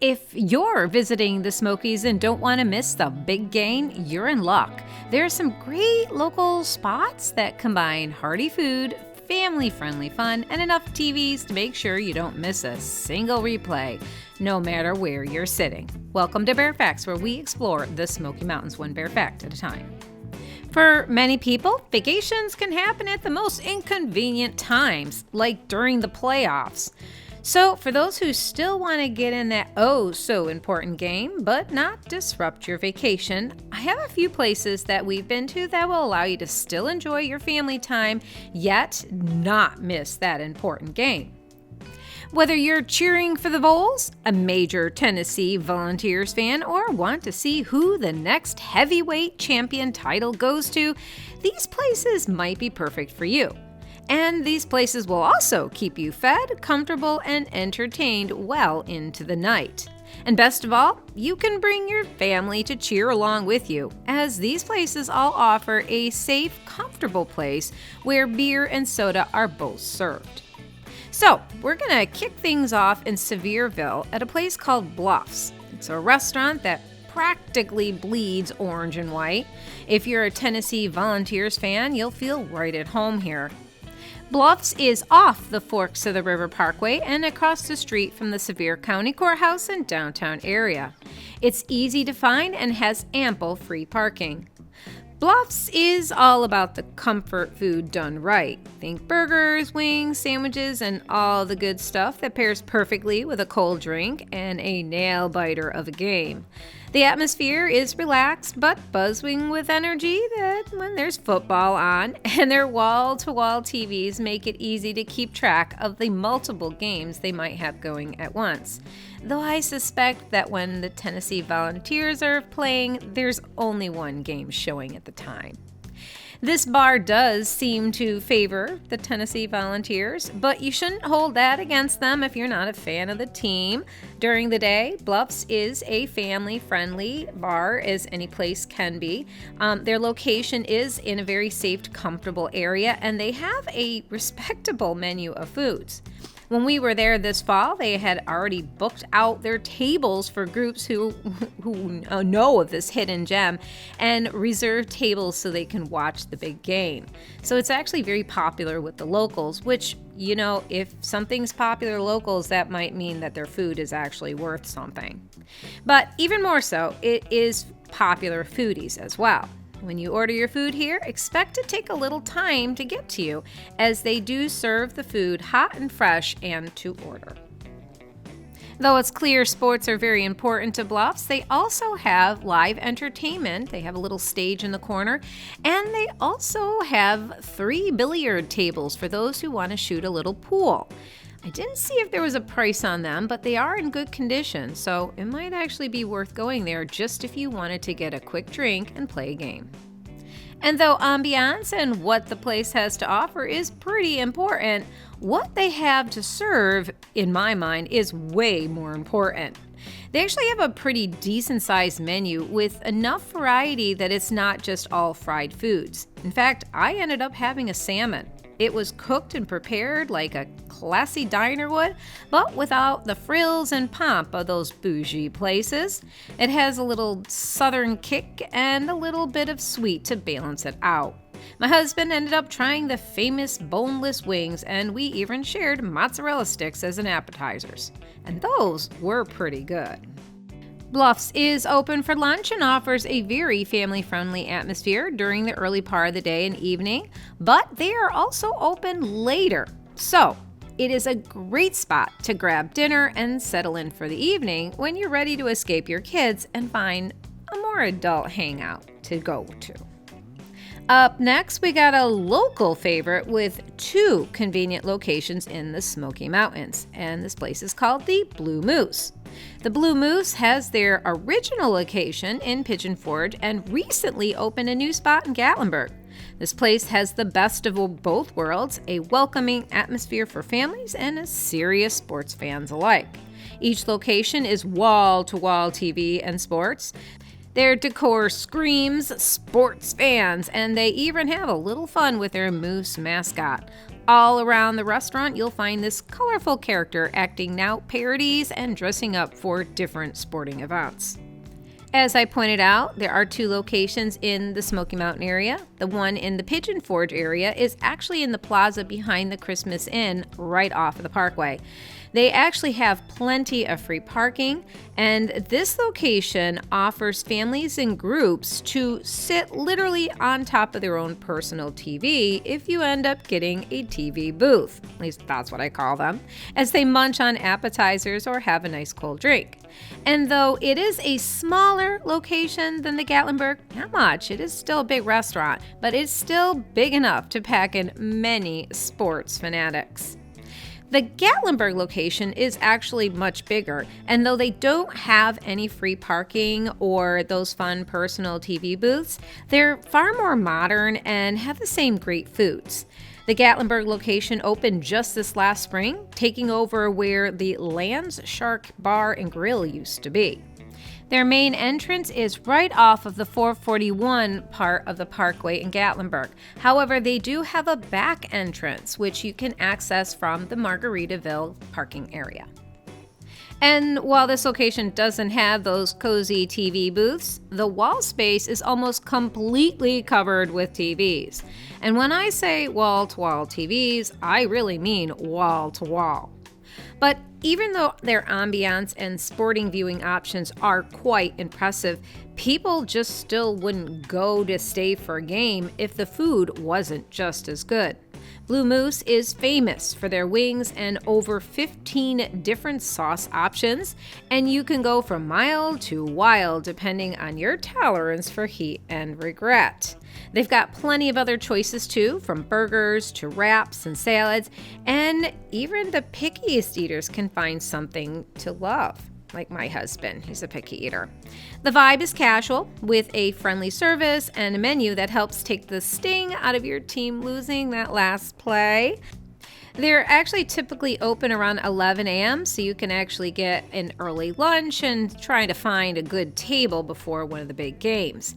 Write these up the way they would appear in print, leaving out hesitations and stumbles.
If you're visiting the Smokies and don't want to miss the big game, you're in luck. There are some great local spots that combine hearty food, family-friendly fun, and enough TVs to make sure you don't miss a single replay, no matter where you're sitting. Welcome to Bear Facts, where we explore the Smoky Mountains one bear fact at a time. For many people, vacations can happen at the most inconvenient times, like during the playoffs. So for those who still want to get in that oh-so-important game, but not disrupt your vacation, I have a few places that we've been to that will allow you to still enjoy your family time, yet not miss that important game. Whether you're cheering for the Vols, a major Tennessee Volunteers fan, or want to see who the next heavyweight champion title goes to, these places might be perfect for you. And these places will also keep you fed, comfortable, and entertained well into the night. And best of all, you can bring your family to cheer along with you, as these places all offer a safe, comfortable place where beer and soda are both served. So, we're going to kick things off in Sevierville at a place called Bluff's. It's a restaurant that practically bleeds orange and white. If you're a Tennessee Volunteers fan, you'll feel right at home here. Bluff's is off the Forks of the River Parkway and across the street from the Sevier County Courthouse and downtown area. It's easy to find and has ample free parking. Bluff's is all about the comfort food done right. Think burgers, wings, sandwiches, and all the good stuff that pairs perfectly with a cold drink and a nail-biter of a game. The atmosphere is relaxed but buzzing with energy that when there's football on, and their wall-to-wall TVs make it easy to keep track of the multiple games they might have going at once. Though I suspect that when the Tennessee Volunteers are playing, there's only one game showing at the time. This bar does seem to favor the Tennessee Volunteers, but you shouldn't hold that against them if you're not a fan of the team. During the day, Bluff's is a family-friendly bar as any place can be. Their location is in a very safe, comfortable area, and they have a respectable menu of foods. When we were there this fall, they had already booked out their tables for groups who know of this hidden gem and reserved tables so they can watch the big game. So it's actually very popular with the locals, which, you know, if something's popular locals, that might mean that their food is actually worth something. But even more so, it is popular foodies as well. When you order your food here, expect to take a little time to get to you, as they do serve the food hot and fresh and to order. Though it's clear sports are very important to Bluffs, they also have live entertainment. They have a little stage in the corner, and they also have 3 billiard tables for those who want to shoot a little pool. I didn't see if there was a price on them, but they are in good condition, so it might actually be worth going there just if you wanted to get a quick drink and play a game. And though ambiance and what the place has to offer is pretty important, what they have to serve, in my mind, is way more important. They actually have a pretty decent-sized menu with enough variety that it's not just all fried foods. In fact, I ended up having a salmon. It was cooked and prepared like a classy diner would, but without the frills and pomp of those bougie places. It has a little southern kick and a little bit of sweet to balance it out. My husband ended up trying the famous boneless wings, and we even shared mozzarella sticks as an appetizers. And those were pretty good. Bluff's is open for lunch and offers a very family-friendly atmosphere during the early part of the day and evening, but they are also open later. So, it is a great spot to grab dinner and settle in for the evening when you're ready to escape your kids and find a more adult hangout to go to. Up next, we got a local favorite with 2 convenient locations in the Smoky Mountains, and this place is called the Blue Moose. The Blue Moose has their original location in Pigeon Forge and recently opened a new spot in Gatlinburg. This place has the best of both worlds, a welcoming atmosphere for families and serious sports fans alike. Each location is wall-to-wall TV and sports. Their decor screams sports fans, and they even have a little fun with their moose mascot. All around the restaurant, you'll find this colorful character acting out parodies and dressing up for different sporting events. As I pointed out, there are 2 locations in the Smoky Mountain area. The one in the Pigeon Forge area is actually in the plaza behind the Christmas Inn, right off of the parkway. They actually have plenty of free parking, and this location offers families and groups to sit literally on top of their own personal TV if you end up getting a TV booth. At least that's what I call them, as they munch on appetizers or have a nice cold drink. And though it is a smaller location than the Gatlinburg, not much, it is still a big restaurant, but it's still big enough to pack in many sports fanatics. The Gatlinburg location is actually much bigger, and though they don't have any free parking or those fun personal TV booths, they're far more modern and have the same great foods. The Gatlinburg location opened just this last spring, taking over where the Land's Shark Bar and Grill used to be. Their main entrance is right off of the 441 part of the parkway in Gatlinburg. However, they do have a back entrance, which you can access from the Margaritaville parking area. And while this location doesn't have those cozy TV booths, the wall space is almost completely covered with TVs. And when I say wall-to-wall TVs, I really mean wall-to-wall. But even though their ambiance and sporting viewing options are quite impressive, people just still wouldn't go to stay for a game if the food wasn't just as good. Blue Moose is famous for their wings and over 15 different sauce options, and you can go from mild to wild depending on your tolerance for heat and regret. They've got plenty of other choices too, from burgers to wraps and salads, and even the pickiest eaters can find something to love. Like my husband, he's a picky eater. The vibe is casual, with a friendly service and a menu that helps take the sting out of your team losing that last play. They're actually typically open around 11 a.m., so you can actually get an early lunch and try to find a good table before one of the big games.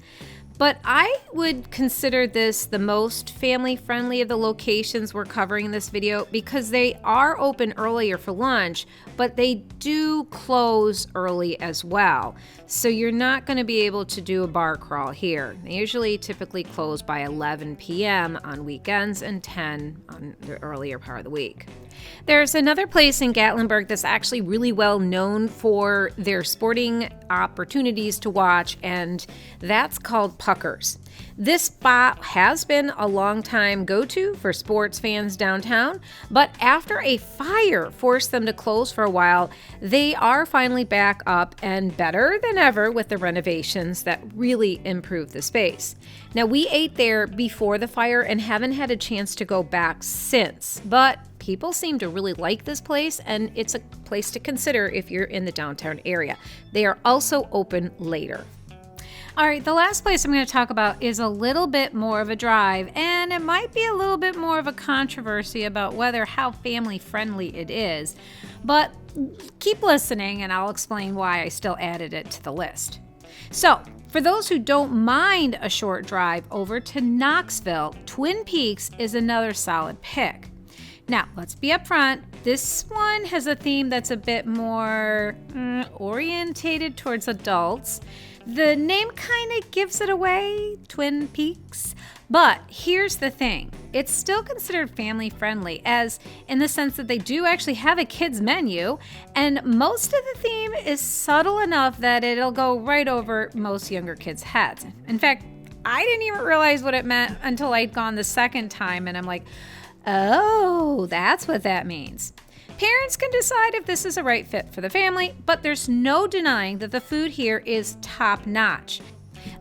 But I would consider this the most family-friendly of the locations we're covering in this video because they are open earlier for lunch, but they do close early as well. So you're not going to be able to do a bar crawl here. They usually typically close by 11 p.m. on weekends and 10 on the earlier part of the week. There's another place in Gatlinburg that's actually really well known for their sporting opportunities to watch, and that's called Puckers. This spot has been a long time go-to for sports fans downtown, but after a fire forced them to close for a while, they are finally back up and better than ever with the renovations that really improved the space. Now, we ate there before the fire and haven't had a chance to go back since, but people seem to really like this place, and it's a place to consider if you're in the downtown area. They are also open later. All right, the last place I'm going to talk about is a little bit more of a drive, and it might be a little bit more of a controversy about how family friendly it is, but keep listening and I'll explain why I still added it to the list. So, for those who don't mind a short drive over to Knoxville, Twin Peaks is another solid pick. Now, let's be upfront. This one has a theme that's a bit more orientated towards adults. The name kind of gives it away, Twin Peaks. But here's the thing. It's still considered family friendly, as in the sense that they do actually have a kids menu, and most of the theme is subtle enough that it'll go right over most younger kids' heads. In fact, I didn't even realize what it meant until I'd gone the second time, and I'm like, oh, that's what that means. Parents can decide if this is a right fit for the family, but there's no denying that the food here is top-notch.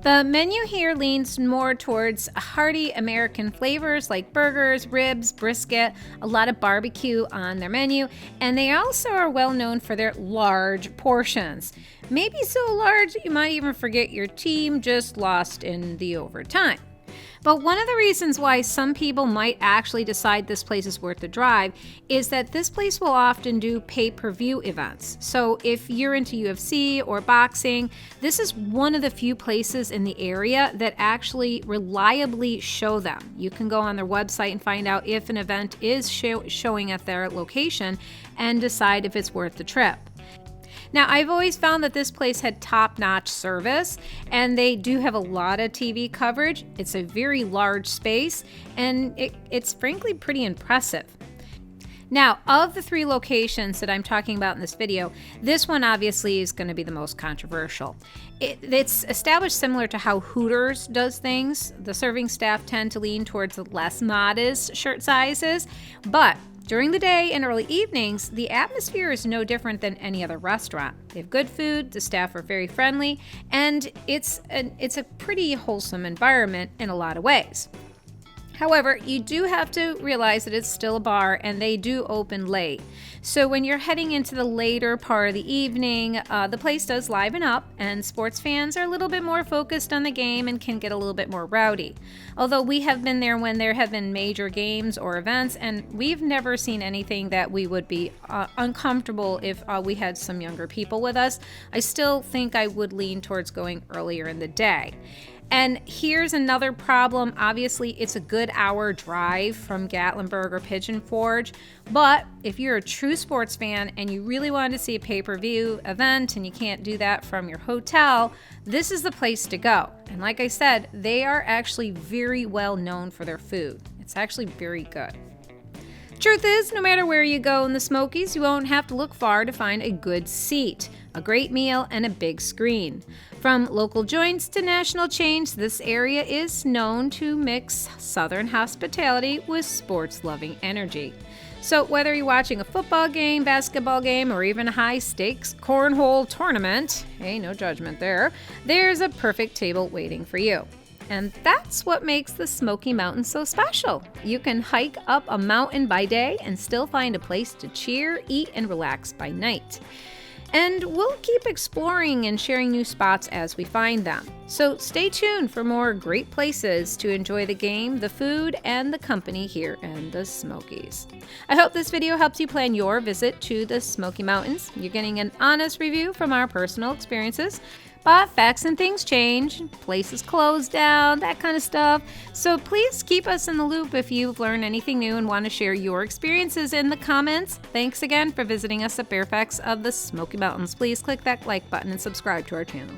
The menu here leans more towards hearty American flavors like burgers, ribs, brisket, a lot of barbecue on their menu, and they also are well known for their large portions. Maybe so large that you might even forget your team just lost in the overtime. But one of the reasons why some people might actually decide this place is worth the drive is that this place will often do pay-per-view events. So if you're into UFC or boxing, this is one of the few places in the area that actually reliably show them. You can go on their website and find out if an event is showing at their location and decide if it's worth the trip. Now, I've always found that this place had top-notch service, and they do have a lot of TV coverage. It's a very large space, and it's frankly pretty impressive. Now, of the 3 locations that I'm talking about in this video, this one obviously is going to be the most controversial. It's established similar to how Hooters does things. The serving staff tend to lean towards the less modest shirt sizes, but during the day and early evenings, the atmosphere is no different than any other restaurant. They have good food, the staff are very friendly, and it's a pretty wholesome environment in a lot of ways. However, you do have to realize that it's still a bar and they do open late. So when you're heading into the later part of the evening, the place does liven up and sports fans are a little bit more focused on the game and can get a little bit more rowdy. Although we have been there when there have been major games or events, and we've never seen anything that we would be uncomfortable if we had some younger people with us. I still think I would lean towards going earlier in the day. And here's another problem. Obviously, it's a good hour drive from Gatlinburg or Pigeon Forge, but if you're a true sports fan and you really wanted to see a pay-per-view event and you can't do that from your hotel, this is the place to go. And like I said, they are actually very well known for their food. It's actually very good. Truth is, no matter where you go in the Smokies, you won't have to look far to find a good seat, a great meal, and a big screen. From local joints to national chains, this area is known to mix Southern hospitality with sports-loving energy. So whether you're watching a football game, basketball game, or even a high-stakes cornhole tournament, hey, no judgment there, there's a perfect table waiting for you. And that's what makes the Smoky Mountains so special. You can hike up a mountain by day and still find a place to cheer, eat, and relax by night. And we'll keep exploring and sharing new spots as we find them. So stay tuned for more great places to enjoy the game, the food, and the company here in the Smokies. I hope this video helps you plan your visit to the Smoky Mountains. You're getting an honest review from our personal experiences. But facts and things change, places close down, that kind of stuff. So please keep us in the loop if you've learned anything new and want to share your experiences in the comments. Thanks again for visiting us at Fairfax of the Smoky Mountains. Please click that like button and subscribe to our channel.